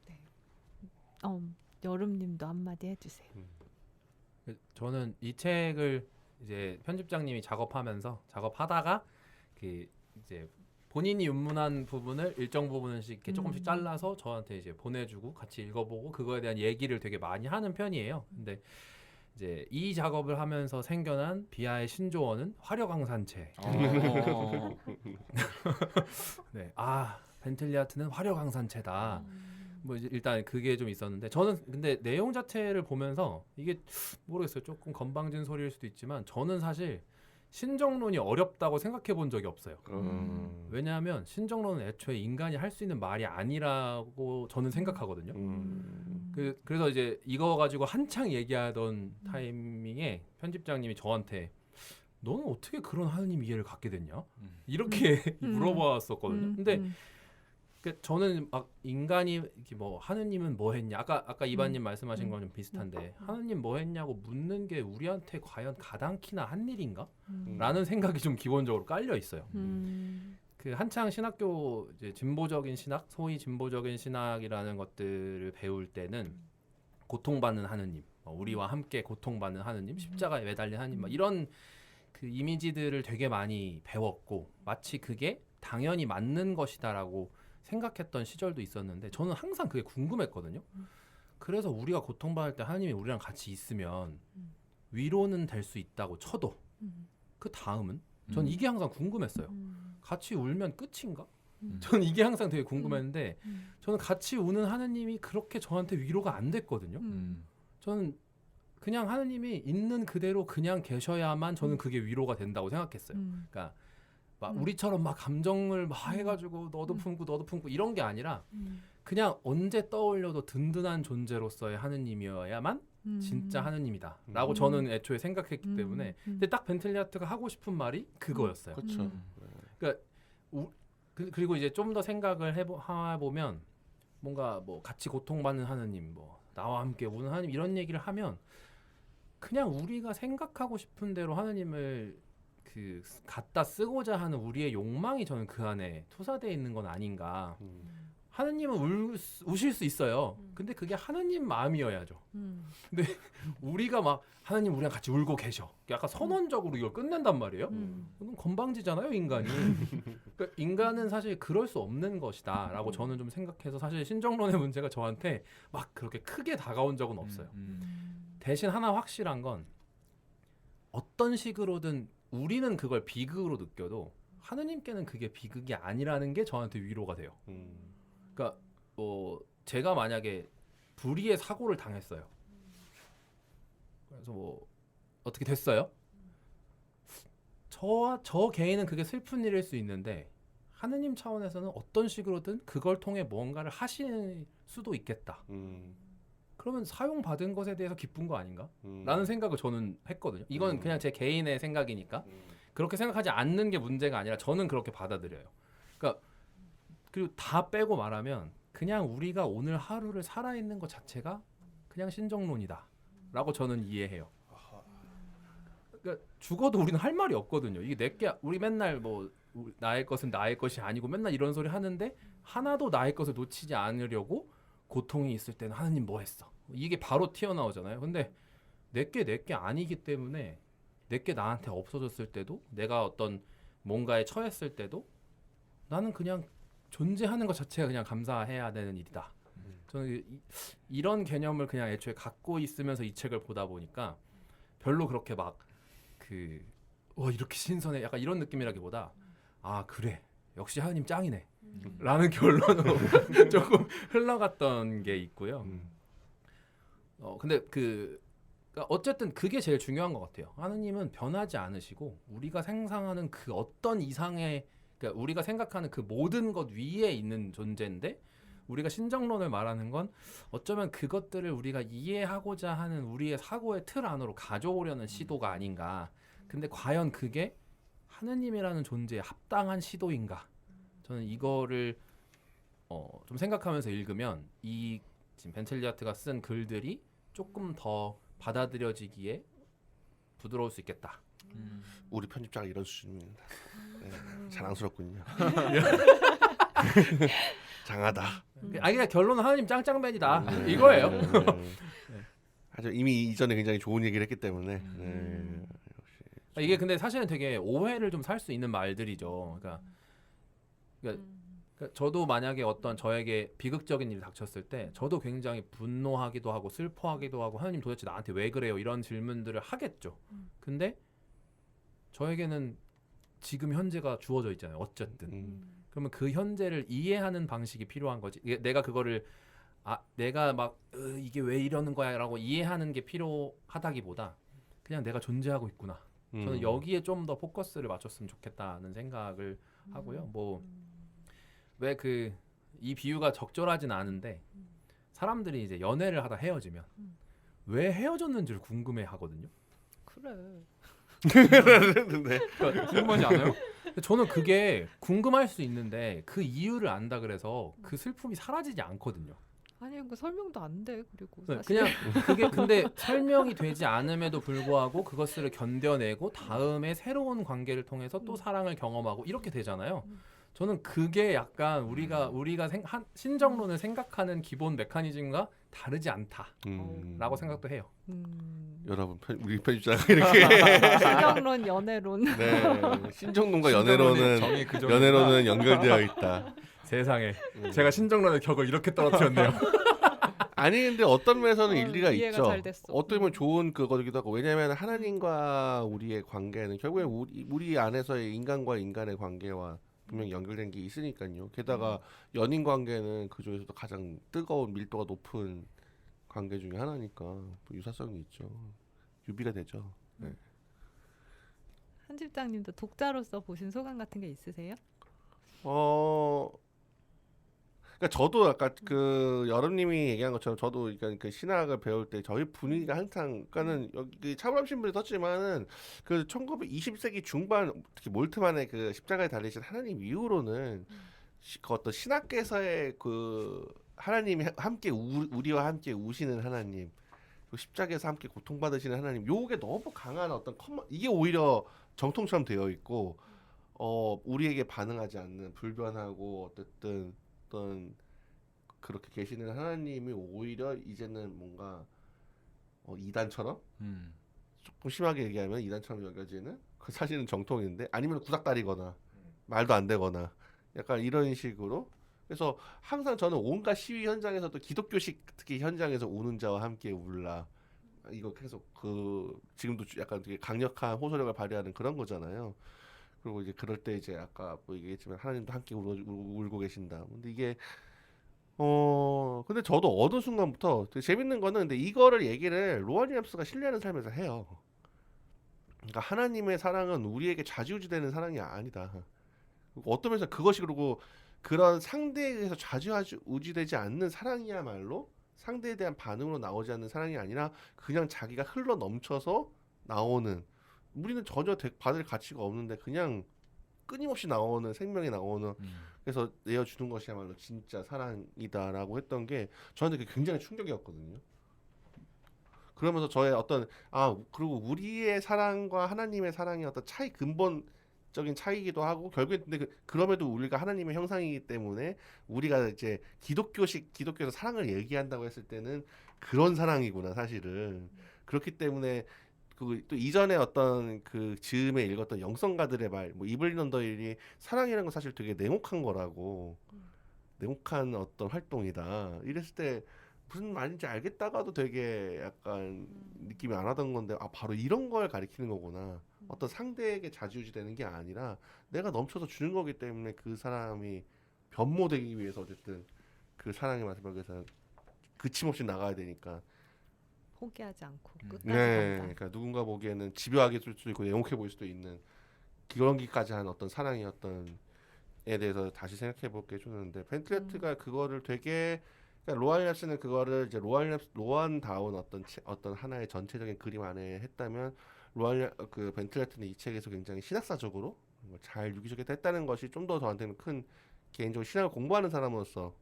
네. 여름님도 한마디 해주세요. 저는 이 책을 이제 편집장님이 작업하다가 그 이제 본인이 입문한 부분을 일정 부분씩 이렇게 조금씩 잘라서 저한테 이제 보내주고 같이 읽어보고 그거에 대한 얘기를 되게 많이 하는 편이에요. 근데 이제 이 작업을 하면서 생겨난 비아의 신조어는 화려강산체. 네, 벤틀리아트는 화려강산체다. 뭐 이제 일단 그게 좀 있었는데 저는 근데 내용 자체를 보면서 이게 모르겠어요. 조금 건방진 소리일 수도 있지만 저는 사실 신정론이 어렵다고 생각해 본 적이 없어요. 왜냐하면 신정론은 애초에 인간이 할 수 있는 말이 아니라고 저는 생각하거든요. 그래서 이제 이거 가지고 한창 얘기하던 타이밍에 편집장님이 저한테 너는 어떻게 그런 하느님 이해를 갖게 됐냐? 이렇게 물어봤었거든요. 근데 저는 막 인간이 이렇게 뭐 하느님은 뭐 했냐? 아까 이반님 말씀하신 거랑 좀 비슷한데 하느님 뭐 했냐고 묻는 게 우리한테 과연 가당키나 한 일인가? 라는 생각이 좀 기본적으로 깔려 있어요. 그 한창 신학교 이제 진보적인 신학, 소위 진보적인 신학이라는 것들을 배울 때는 고통받는 하느님, 우리와 함께 고통받는 하느님, 십자가에 매달린 하느님, 막 이런 그 이미지들을 되게 많이 배웠고 마치 그게 당연히 맞는 것이다라고 생각했던 시절도 있었는데 저는 항상 그게 궁금했거든요. 그래서 우리가 고통받을 때 하나님이 우리랑 같이 있으면 위로는 될 수 있다고 쳐도 그 다음은? 전 이게 항상 궁금했어요. 같이 울면 끝인가? 저는 이게 항상 되게 궁금했는데 저는 같이 우는 하느님이 그렇게 저한테 위로가 안 됐거든요. 저는 그냥 하느님이 있는 그대로 그냥 계셔야만 저는 그게 위로가 된다고 생각했어요. 그러니까 막 우리처럼 막 감정을 막 해가지고 너도 품고 이런 게 아니라 그냥 언제 떠올려도 든든한 존재로서의 하느님이어야만 진짜 하느님이다 라고 저는 애초에 생각했기 때문에 근데 딱 벤틀리아트가 하고 싶은 말이 그거였어요. 그렇죠. 그러니까 그리고 이제 좀 더 생각을 해보면 뭔가 뭐 같이 고통받는 하느님 뭐 나와 함께 우는 하느님 이런 얘기를 하면 그냥 우리가 생각하고 싶은 대로 하느님을 그 갖다 쓰고자 하는 우리의 욕망이 저는 그 안에 투사되어 있는 건 아닌가. 하느님은 우실 수 있어요. 근데 그게 하느님 마음이어야죠. 근데 우리가 막 하느님 우리랑 같이 울고 계셔. 약간 선언적으로 이걸 끝낸단 말이에요. 그건 건방지잖아요, 인간이. 그러니까 인간은 사실 그럴 수 없는 것이다라고 저는 좀 생각해서 사실 신정론의 문제가 저한테 막 그렇게 크게 다가온 적은 없어요. 대신 하나 확실한 건 어떤 식으로든 우리는 그걸 비극으로 느껴도 하느님께는 그게 비극이 아니라는 게 저한테 위로가 돼요. 그러니까 뭐 제가 만약에 불의의 사고를 당했어요. 그래서 뭐 어떻게 됐어요? 저 개인은 그게 슬픈 일일 수 있는데 하느님 차원에서는 어떤 식으로든 그걸 통해 뭔가를 하실 수도 있겠다. 그러면 사용받은 것에 대해서 기쁜 거 아닌가? 라는 생각을 저는 했거든요. 이건 그냥 제 개인의 생각이니까 그렇게 생각하지 않는 게 문제가 아니라 저는 그렇게 받아들여요. 그러니까 그리고 다 빼고 말하면 그냥 우리가 오늘 하루를 살아있는 것 자체가 그냥 신정론이다 라고 저는 이해해요. 그러니까 죽어도 우리는 할 말이 없거든요. 이게 내게 우리 맨날 뭐 나의 것은 나의 것이 아니고 맨날 이런 소리 하는데 하나도 나의 것을 놓치지 않으려고 고통이 있을 때는 하느님 뭐 했어? 이게 바로 튀어나오잖아요. 근데 내게 아니기 때문에 내게 나한테 없어졌을 때도 내가 어떤 뭔가에 처했을 때도 나는 그냥 존재하는 것 자체가 그냥 감사해야 되는 일이다. 저는 이런 개념을 그냥 애초에 갖고 있으면서 이 책을 보다 보니까 별로 그렇게 막 이렇게 신선해 약간 이런 느낌이라기보다 그래 역시 하느님 짱이네 라는 결론으로 조금 흘러갔던 게 있고요. 근데 그러니까 어쨌든 그게 제일 중요한 것 같아요. 하느님은 변하지 않으시고 우리가 상상하는 그 어떤 이상의 그러니까 우리가 생각하는 그 모든 것 위에 있는 존재인데 우리가 신정론을 말하는 건 어쩌면 그것들을 우리가 이해하고자 하는 우리의 사고의 틀 안으로 가져오려는 시도가 아닌가. 근데 과연 그게 하느님이라는 존재에 합당한 시도인가? 저는 이거를 좀 생각하면서 읽으면 이 지금 벤틀리아트가 쓴 글들이 조금 더 받아들여지기에 부드러울 수 있겠다. 우리 편집자가 이런 수준입니다. 네, 자랑스럽군요. 장하다. 아니 그냥 결론은 하나님 짱짱맨이다 네. 이거예요. 네. 아주 이미 이전에 굉장히 좋은 얘기를 했기 때문에. 네. 이게 근데 사실은 되게 오해를 좀 살 수 있는 말들이죠. 그러니까 저도 만약에 어떤 저에게 비극적인 일이 닥쳤을 때 저도 굉장히 분노하기도 하고 슬퍼하기도 하고 하나님 도대체 나한테 왜 그래요? 이런 질문들을 하겠죠. 근데 저에게는 지금 현재가 주어져 있잖아요. 어쨌든. 그러면 그 현재를 이해하는 방식이 필요한 거지. 내가 그거를 내가 막 이게 왜 이러는 거야라고 이해하는 게 필요하다기보다 그냥 내가 존재하고 있구나. 저는 여기에 좀 더 포커스를 맞췄으면 좋겠다는 생각을 하고요. 뭐 왜 이 비유가 적절하진 않은데 사람들이 이제 연애를 하다 헤어지면 왜 헤어졌는지를 궁금해 하거든요. 그래. 네. 궁금하지 않아요? 저는 그게 궁금할 수 있는데 그 이유를 안다 그래서 그 슬픔이 사라지지 않거든요. 아니 그 설명도 안 돼. 그리고 네, 사실 그냥 그게 근데 설명이 되지 않음에도 불구하고 그것을 견뎌내고 다음에 새로운 관계를 통해서 또 사랑을 경험하고 이렇게 되잖아요. 저는 그게 약간 우리가 신정론을 생각하는 기본 메커니즘과 다르지 않다라고 생각도 해요. 여러분 우리 편집자가 이렇게 신경론, 연애론. 네, 신정론과 정의 그 정도구나. 연애론은 연결되어 있다. 세상에 제가 신정론의 격을 이렇게 떨어뜨렸네요. 아니 근데 어떤 면에서는 일리가 이해가 있죠. 잘 됐어. 어떻게 보면 좋은 그거기도 하고 왜냐하면 하나님과 우리의 관계는 결국에 우리 안에서의 인간과 인간의 관계와 분명히 연결된 게 있으니까요. 게다가 연인 관계는 그 중에서도 가장 뜨거운 밀도가 높은 관계 중에 하나니까 뭐 유사성이 있죠. 유비가 되죠. 네. 한 집장님도 독자로서 보신 소감 같은 게 있으세요? 그러니까 저도 아까 그 여름님이 얘기한 것처럼 저도 그러니까 그 신학을 배울 때 저희 분위기가 항상 그러니까는 여기 차브람 신분이 썼지만은 그 1920세기 중반 특히 몰트만의 그 십자가에 달리신 하나님 이후로는 그 어떤 신학계에서의 그 하나님이 함께 우리와 함께 우시는 하나님 그 십자가에서 함께 고통받으시는 하나님 요게 너무 강한 어떤 이게 오히려 정통처럼 되어 있고 우리에게 반응하지 않는 불변하고 어떤 그렇게 계시는 하나님이 오히려 이제는 뭔가 이단처럼 조금 심하게 얘기하면 이단처럼 여겨지는 그 사실은 정통인데 아니면 구닥다리거나 말도 안 되거나 약간 이런 식으로 그래서 항상 저는 온갖 시위 현장에서도 기독교식 특히 현장에서 우는 자와 함께 울라 이거 계속 지금도 약간 되게 강력한 호소력을 발휘하는 그런 거잖아요. 그리고 이제 그럴 때 이제 아까 뭐 얘기했지만 하나님도 함께 울고 계신다. 근데 이게 근데 저도 어느 순간부터 되게 재밌는 거는 근데 이거를 얘기를 로안 윌리엄스가 신뢰하는 삶에서 해요. 그러니까 하나님의 사랑은 우리에게 좌지우지되는 사랑이 아니다. 어떤 면에서 그것이 그리고 그런 상대에 의해서 좌지우지되지 않는 사랑이야말로 상대에 대한 반응으로 나오지 않는 사랑이 아니라 그냥 자기가 흘러 넘쳐서 나오는 우리는 전혀 받을 가치가 없는데 그냥 끊임없이 나오는 생명이 나오는 그래서 내어주는 것이야말로 진짜 사랑이다라고 했던 게 저한테 그게 굉장히 충격이었거든요. 그러면서 저의 어떤 그리고 우리의 사랑과 하나님의 사랑의 어떤 근본적인 차이기도 하고 결국에 근데 그럼에도 우리가 하나님의 형상이기 때문에 우리가 이제 기독교에서 사랑을 얘기한다고 했을 때는 그런 사랑이구나 사실은. 그렇기 때문에 또 이전에 어떤 그 즈음에 읽었던 영성가들의 말, 뭐 이블린 언더힐이 사랑이라는 건 사실 되게 냉혹한 거라고, 냉혹한 어떤 활동이다. 이랬을 때 무슨 말인지 알겠다가도 되게 약간 느낌이 안 하던 건데, 바로 이런 걸 가리키는 거구나. 어떤 상대에게 좌지우지되는 게 아니라 내가 넘쳐서 주는 거기 때문에 그 사람이 변모되기 위해서 어쨌든 그 사랑의 마지막에서 그침없이 나가야 되니까. 포기하지 않고 끝까지 네, 간다. 그러니까 누군가 보기에는 집요하게 쏠 수도 있고 냉혹해 보일 수도 있는 그런 기까지 한 어떤 사랑의 어떤 에 대해서 다시 생각해 볼게 해주는데 벤틀리아트가 그거를 되게 그러니까 로안 윌리엄스는 그거를 이제 로안다운 어떤 하나의 전체적인 그림 안에 했다면 벤틀리아트는 이 책에서 굉장히 신학사적으로 잘 유기적이다 했다는 것이 좀 더 저한테는 큰 개인적으로 신학을 공부하는 사람으로서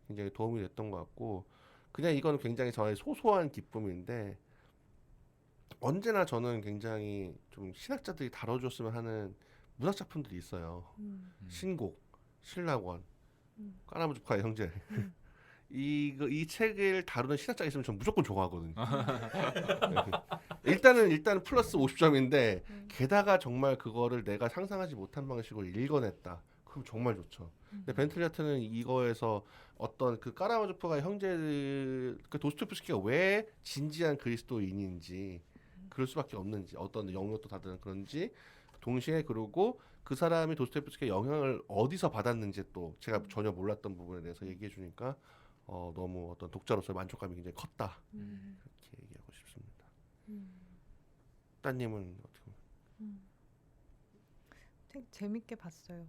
굉장히 도움이 됐던 것 같고 그냥 이거는 굉장히 저의 소소한 기쁨인데 언제나 저는 굉장히 좀 신학자들이 다뤄줬으면 하는 문학 작품들이 있어요. 신곡, 신라권, 까나무주카의 형제. 이 책을 다루는 신학자가 있으면 저는 무조건 좋아하거든요. 일단은 플러스 50점인데 게다가 정말 그거를 내가 상상하지 못한 방식으로 읽어냈다. 그럼 정말 좋죠. 근데 벤틀리아트는 이거에서 어떤 그 까라마조프가 형제들 그 도스토옙스키가 왜 진지한 그리스도인인지 그럴 수밖에 없는지 어떤 영역도 다른 그런지 동시에 그리고 그 사람이 도스토옙스키의 영향을 어디서 받았는지 또 제가 전혀 몰랐던 부분에 대해서 얘기해 주니까 너무 어떤 독자로서의 만족감이 굉장히 컸다 이렇게 얘기하고 싶습니다. 따님은 어떻게 되게 재밌게 봤어요.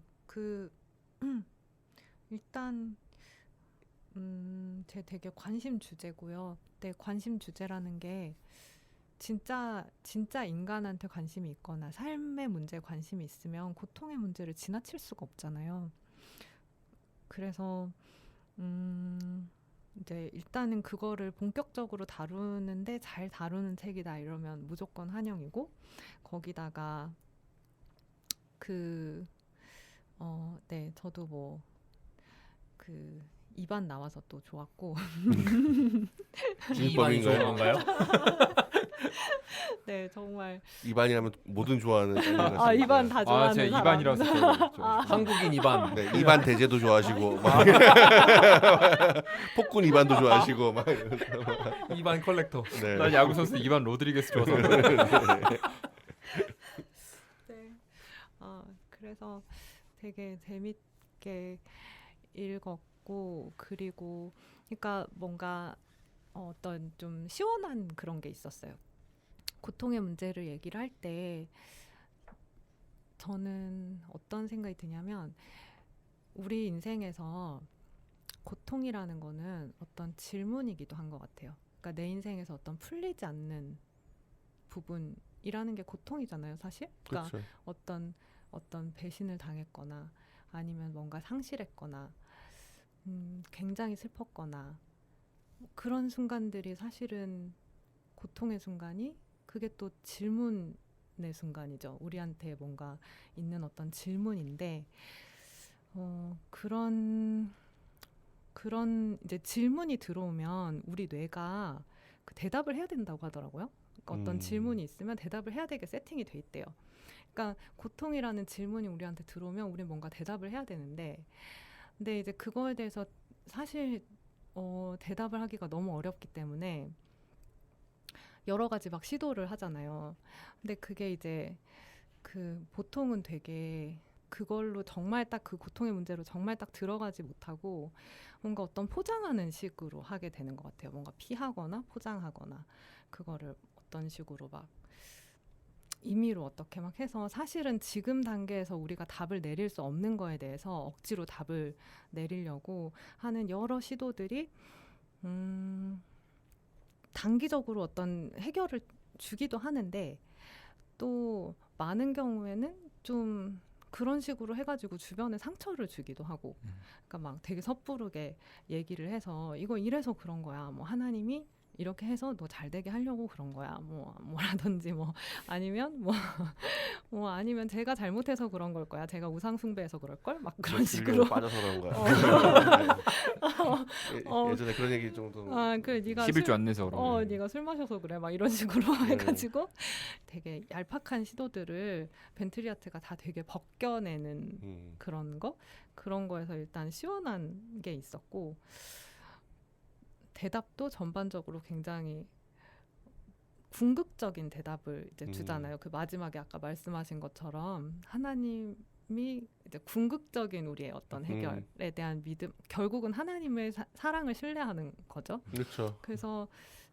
일단 제 되게 관심 주제고요. 근데 관심 주제라는 게 진짜 인간한테 관심이 있거나 삶의 문제에 관심이 있으면 고통의 문제를 지나칠 수가 없잖아요. 그래서 이제 일단은 그거를 본격적으로 다루는데 잘 다루는 책이다 이러면 무조건 환영이고 거기다가 네, 저도 뭐 이반 나와서 또 좋았고 이반이 좋은 건가요? 네, 정말 이반이라면 뭐든 좋아하는 따님 같습니다. 이반 다 좋아하는 제가 사람. 이반이라서 한국인 이반. 네, 이반 대제도 좋아하시고 막 폭군 이반도 좋아하시고 막 이러면서 막. 이반 컬렉터. 네. 난 야구 선수 이반 로드리게스 좋아서 네. 그래서 되게 재밌게 읽었고 그리고 그러니까 뭔가 어떤 좀 시원한 그런 게 있었어요. 고통의 문제를 얘기를 할 때 저는 어떤 생각이 드냐면 우리 인생에서 고통이라는 거는 어떤 질문이기도 한 것 같아요. 그러니까 내 인생에서 어떤 풀리지 않는 부분이라는 게 고통이잖아요, 사실. 그러니까 그렇죠. 어떤 배신을 당했거나 아니면 뭔가 상실했거나 굉장히 슬펐거나 그런 순간들이 사실은 고통의 순간이 그게 또 질문의 순간이죠. 우리한테 뭔가 있는 어떤 질문인데 그런 이제 질문이 들어오면 우리 뇌가 그 대답을 해야 된다고 하더라고요. 그러니까 어떤 질문이 있으면 대답을 해야 되게 세팅이 돼 있대요. 그러니까 고통이라는 질문이 우리한테 들어오면 우리 뭔가 대답을 해야 되는데 근데 이제 그거에 대해서 사실 대답을 하기가 너무 어렵기 때문에 여러 가지 막 시도를 하잖아요. 근데 그게 이제 보통은 되게 그걸로 정말 딱 그 고통의 문제로 정말 딱 들어가지 못하고 뭔가 어떤 포장하는 식으로 하게 되는 것 같아요. 뭔가 피하거나 포장하거나 그거를 어떤 식으로 막 임의로 어떻게 막 해서 사실은 지금 단계에서 우리가 답을 내릴 수 없는 거에 대해서 억지로 답을 내리려고 하는 여러 시도들이 단기적으로 어떤 해결을 주기도 하는데 또 많은 경우에는 좀 그런 식으로 해가지고 주변에 상처를 주기도 하고 그러니까 막 되게 섭부르게 얘기를 해서 이거 이래서 그런 거야 뭐 하나님이 이렇게 해서 너 잘 되게 하려고 그런 거야 뭐라든지 뭐 아니면 뭐 아니면 제가 잘못해서 그런 걸 거야 제가 우상 숭배해서 그럴 걸 막 그런 식으로 빠져서 그런 거야. 예전에 그런 얘기 정도. 네가 11주 안 내서 그런 거. 네가 술 마셔서 그래 막 이런 식으로 해가지고 되게 얄팍한 시도들을 벤트리아트가 다 되게 벗겨내는 그런 거에서 일단 시원한 게 있었고 대답도 전반적으로 굉장히 궁극적인 대답을 이제 주잖아요. 그 마지막에 아까 말씀하신 것처럼 하나님이 이제 궁극적인 우리의 어떤 해결에 대한 믿음, 결국은 하나님의 사랑을 신뢰하는 거죠. 그렇죠. 그래서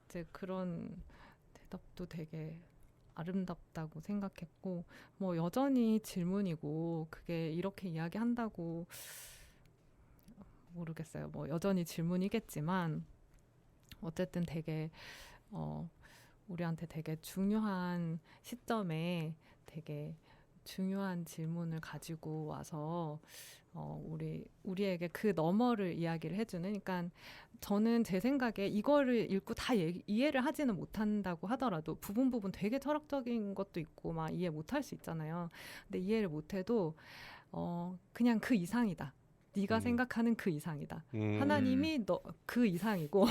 이제 그런 대답도 되게 아름답다고 생각했고, 뭐 여전히 질문이고 그게 이렇게 이야기한다고 모르겠어요. 뭐 여전히 질문이겠지만 어쨌든 되게 우리한테 되게 중요한 시점에 되게 중요한 질문을 가지고 와서 우리에게 그 너머를 이야기를 해주는. 그러니까 저는 제 생각에 이거를 읽고 다 이해를 하지는 못한다고 하더라도 부분 되게 철학적인 것도 있고 막 이해 못할 수 있잖아요. 근데 이해를 못해도 그냥 그 이상이다. 네가 생각하는 그 이상이다. 하나님이 너 그 이상이고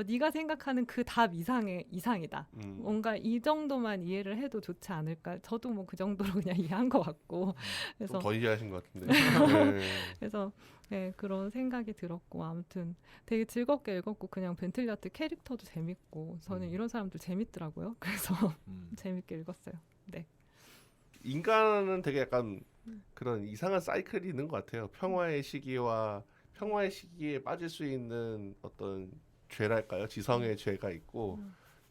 네가 생각하는 그 답 이상이다. 뭔가 이 정도만 이해를 해도 좋지 않을까. 저도 뭐 그 정도로 그냥 이해한 것 같고. 그래서 더 이해하신 것 같은데. 네. 그래서 네, 그런 생각이 들었고 아무튼 되게 즐겁게 읽었고 그냥 벤틀리아트 캐릭터도 재밌고 저는 이런 사람들 재밌더라고요. 그래서 재밌게 읽었어요. 네. 인간은 되게 약간 그런 이상한 사이클이 있는 것 같아요. 평화의 시기에 빠질 수 있는 어떤 죄랄까요? 지성의 죄가 있고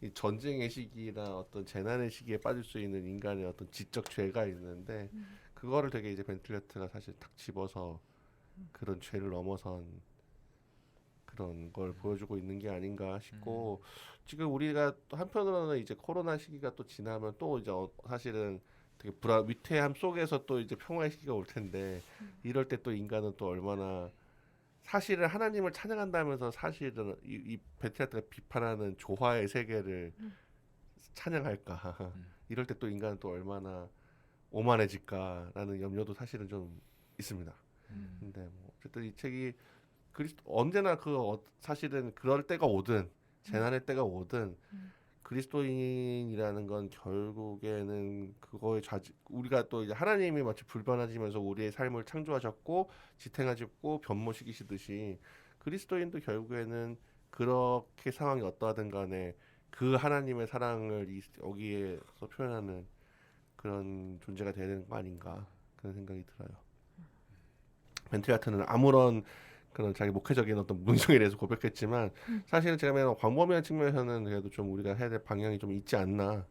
이 전쟁의 시기나 어떤 재난의 시기에 빠질 수 있는 인간의 어떤 지적 죄가 있는데 그거를 되게 이제 벤틀리아트가 사실 탁 집어서 그런 죄를 넘어선 그런 걸 보여주고 있는 게 아닌가 싶고 지금 우리가 또 한편으로는 이제 코로나 시기가 또 지나면 또 이제 사실은 되게 위태함 속에서 또 이제 평화의 시기가 올 텐데 이럴 때 또 인간은 또 얼마나 사실은 하나님을 찬양한다면서 사실은 이 벤틀리아트가 비판하는 조화의 세계를 찬양할까 이럴 때 또 인간은 또 얼마나 오만해질까라는 염려도 사실은 좀 있습니다. 근데 뭐 어쨌든 이 책이 언제나 사실은 그럴 때가 오든 재난의 때가 오든 그리스도인이라는 건 결국에는 그거에 우리가 또 이제 하나님이 마치 불변하시면서 우리의 삶을 창조하셨고 지탱하셨고 변모시키시듯이 그리스도인도 결국에는 그렇게 상황이 어떠하든 간에 그 하나님의 사랑을 여기에서 표현하는 그런 존재가 되야 되는 거 아닌가 그런 생각이 들어요. 벤틀리아트는 아무런 그런 자기 목회적인 어떤 문성에 대해서 고백했지만 사실은 제가 보면 광범위한 측면에서는 그래도 좀 우리가 해야 될 방향이 좀 있지 않나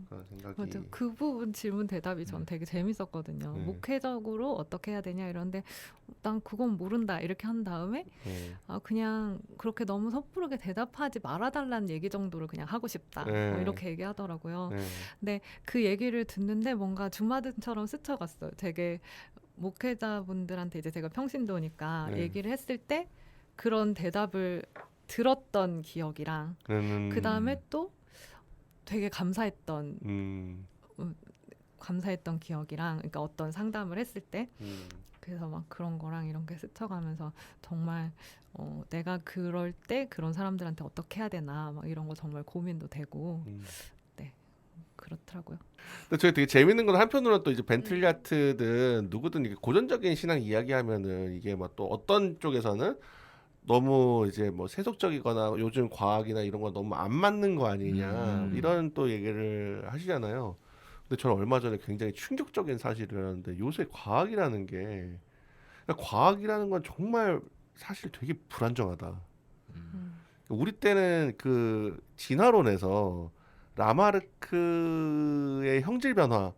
그런 생각이. 맞아. 그 부분 질문 대답이 전 되게 재밌었거든요. 목회적으로 어떻게 해야 되냐 이런데 난 그건 모른다 이렇게 한 다음에 그냥 그렇게 너무 섣부르게 대답하지 말아달라는 얘기 정도를 그냥 하고 싶다 뭐 이렇게 얘기하더라고요. 근데 그 얘기를 듣는데 뭔가 주마등처럼 스쳐갔어요. 되게 목회자분들한테 이제 제가 평신도니까 얘기를 했을 때 그런 대답을 들었던 기억이랑 그 다음에 또 되게 감사했던 기억이랑 그러니까 어떤 상담을 했을 때 그래서 막 그런 거랑 이런 게 스쳐가면서 정말 내가 그럴 때 그런 사람들한테 어떻게 해야 되나 막 이런 거 정말 고민도 되고 네 그렇더라고요. 근데 저희 되게 재밌는 건 한편으로는 또 이제 벤틀리아트든 누구든 이게 고전적인 신앙 이야기하면은 이게 막 또 어떤 쪽에서는 너무 이제 뭐 세속적이거나 요즘 과학이나 이런 거 너무 안 맞는 거 아니냐 이런 또 얘기를 하시잖아요. 근데 저는 얼마 전에 굉장히 충격적인 사실을 알았는데 요새 과학이라는 게 과학이라는 건 정말 사실 되게 불안정하다. 우리 때는 그 진화론에서 라마르크의 형질 변화는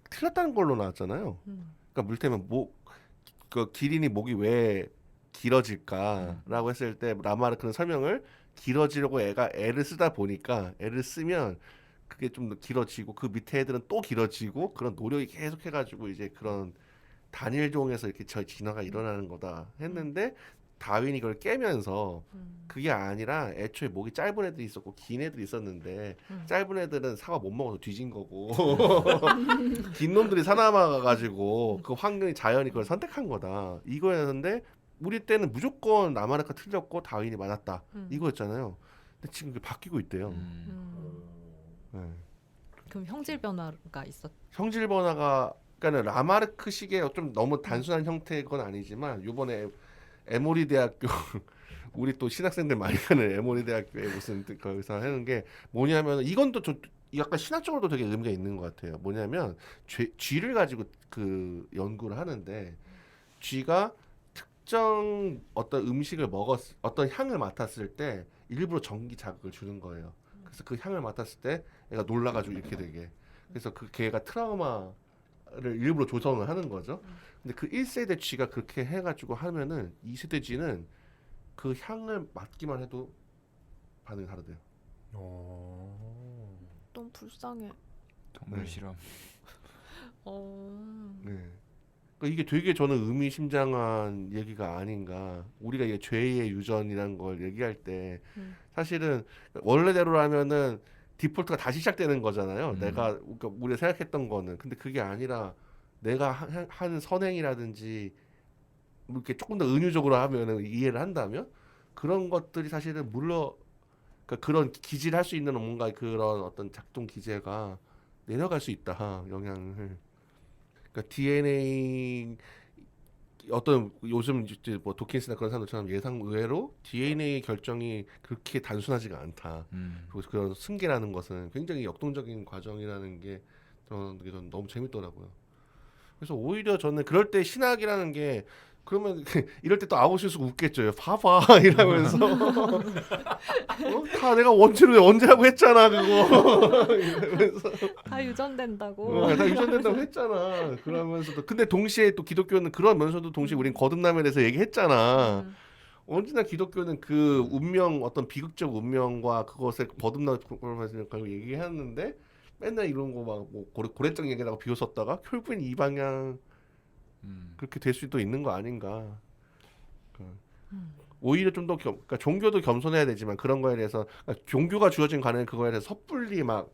틀렸다는 걸로 나왔잖아요. 그러니까 물테면 그 기린이 목이 왜 길어질까라고 했을 때 라마르크는 설명을 길어지려고 애를 쓰다 보니까 애를 쓰면 그게 좀 더 길어지고 그 밑에 애들은 또 길어지고 그런 노력이 계속 해가지고 이제 그런 단일종에서 이렇게 진화가 일어나는 거다 했는데 다윈이 그걸 깨면서 그게 아니라 애초에 목이 짧은 애들이 있었고 긴 애들이 있었는데 짧은 애들은 사과 못 먹어서 뒤진 거고 긴 놈들이 살아남아가지고 그 환경이 자연이 그걸 선택한 거다 이거였는데 우리 때는 무조건 라마르크가 틀렸고 다윈이 맞았다 이거였잖아요. 근데 지금 그게 바뀌고 있대요. 네. 그럼 형질 변화가 있었? 형질 변화가 그러니까 라마르크식의 좀 너무 단순한 형태인 건 아니지만 이번에 에모리 대학교 우리 또 신학생들 많이 가는 에모리 대학교에 무슨 거기서 하는 게 뭐냐면 이건 또 좀 약간 신학적으로도 되게 의미가 있는 것 같아요. 뭐냐면 쥐를 가지고 그 연구를 하는데 쥐가 특정 어떤 음식을 어떤 향을 맡았을 때 일부러 전기 자극을 주는 거예요. 그래서 그 향을 맡았을 때 애가 놀라가지고 이렇게 되게 그래서 그 걔가 트라우마를 일부러 조성을 하는 거죠. 근데 그 1세대 쥐가 그렇게 해가지고 하면은 2세대 쥐는 그 향을 맡기만 해도 반응이 다르대요. 너무 불쌍해. 동물 실험. 네. 그러니까 이게 되게 저는 의미심장한 얘기가 아닌가. 우리가 이게 죄의 유전이라는 걸 얘기할 때 사실은 원래대로라면은 디폴트가 다시 시작되는 거잖아요. 내가 그러니까 우리가 생각했던 거는. 근데 그게 아니라 내가 한 선행이라든지 이렇게 조금 더 은유적으로 하면은 이해를 한다면 그런 것들이 사실은 물론 그러니까 그런 기지를 할 수 있는 뭔가 그런 어떤 작동 기제가 내려갈 수 있다 영향을. 그러니까 DNA 어떤 요즘 이제 뭐 도킨스나 그런 사람들처럼 예상 의외로 DNA 결정이 그렇게 단순하지가 않다. 그리고 그런 승계라는 것은 굉장히 역동적인 과정이라는 게 저는 너무 재밌더라고요. 그래서 오히려 저는 그럴 때 신학이라는 게 그러면 이럴 때 또 아버지수 웃겠죠. 봐봐 이러면서 다 내가 원체로 언제라고 했잖아 그거 이러면서 다 유전된다고. 다 유전된다고 했잖아. 그러면서도 근데 동시에 또 기독교는 그러면서도 동시에 우린 거듭남에 대해서 얘기했잖아. 언제나 기독교는 그 운명 어떤 비극적 운명과 그것에 거듭남을 결국 얘기했는데 맨날 이런 거 막 뭐 고래장 얘기하다가 비웃었다가 결국엔 이 방향 그렇게 될 수도 있는 거 아닌가. 오히려 좀 더 그러니까 종교도 겸손해야 되지만 그런 거에 대해서 그러니까 종교가 주어진 관행 그거에 대해서 섣불리 막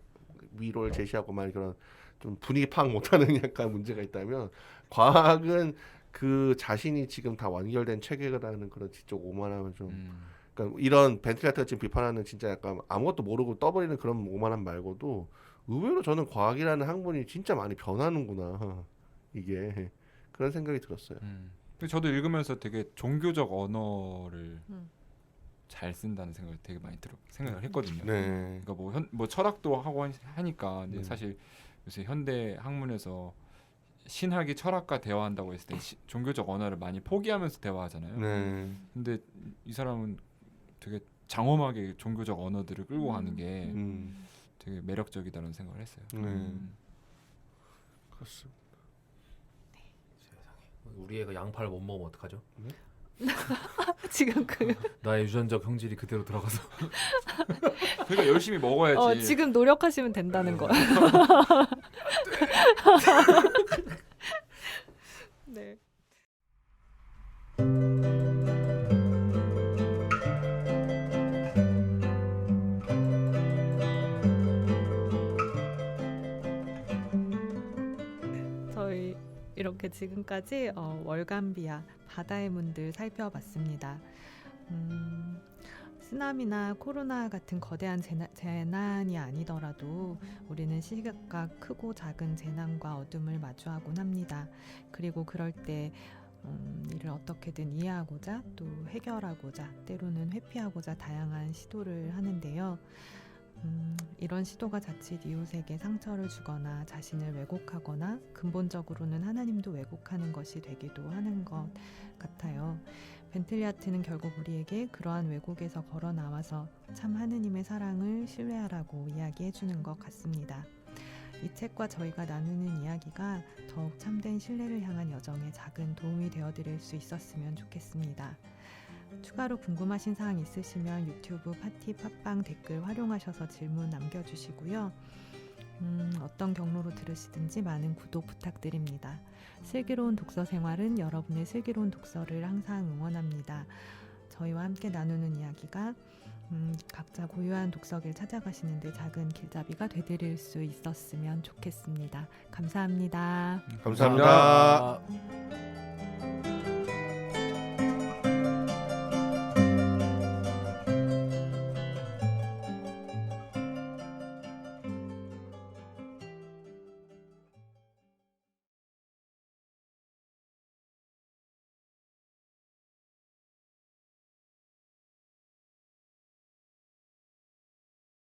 위로를 제시하고 막 그런 좀 분위기 파악 못하는 약간 문제가 있다면 과학은 그 자신이 지금 다 완결된 체계라는 그런 지적 오만함을 좀 그러니까 이런 벤틀리아트가 지금 비판하는 진짜 약간 아무것도 모르고 떠버리는 그런 오만함 말고도 의외로 저는 과학이라는 학문이 진짜 많이 변하는구나 이게 그런 생각이 들었어요. 근데 저도 읽으면서 되게 종교적 언어를 잘 쓴다는 생각을 되게 많이 생각을 했거든요. 네. 그러니까 뭐 철학도 하고 하니까 근데 사실 요새 현대 학문에서 신학이 철학과 대화한다고 했을 때 종교적 언어를 많이 포기하면서 대화하잖아요. 네. 근데 이 사람은 되게 장엄하게 종교적 언어들을 끌고 가는 게 되게 매력적이다는 생각을 했어요. 그렇습니다. 우리 애가 양파를 못 먹으면 어떡하죠? 지금 나의 유전적 형질이 그대로 들어가서 그러니까 열심히 먹어야지. 지금 노력하시면 된다는 거야. 네. 저희 이렇게 지금까지 월간비아 바다의 문들 살펴봤습니다. 쓰나미나 코로나 같은 거대한 재난이 아니더라도 우리는 시각각 크고 작은 재난과 어둠을 마주하곤 합니다. 그리고 그럴 때 이를 어떻게든 이해하고자 또 해결하고자 때로는 회피하고자 다양한 시도를 하는데요. 이런 시도가 자칫 이웃에게 상처를 주거나 자신을 왜곡하거나 근본적으로는 하나님도 왜곡하는 것이 되기도 하는 것 같아요. 벤틀리아트는 결국 우리에게 그러한 왜곡에서 걸어 나와서 참 하느님의 사랑을 신뢰하라고 이야기해주는 것 같습니다. 이 책과 저희가 나누는 이야기가 더욱 참된 신뢰를 향한 여정에 작은 도움이 되어드릴 수 있었으면 좋겠습니다. 추가로 궁금하신 사항 있으시면 유튜브 파티 팟빵 댓글 활용하셔서 질문 남겨주시고요. 어떤 경로로 들으시든지 많은 구독 부탁드립니다. 슬기로운 독서 생활은 여러분의 슬기로운 독서를 항상 응원합니다. 저희와 함께 나누는 이야기가 각자 고유한 독서길 찾아가시는 데 작은 길잡이가 되드릴 수 있었으면 좋겠습니다. 감사합니다. 감사합니다. 감사합니다.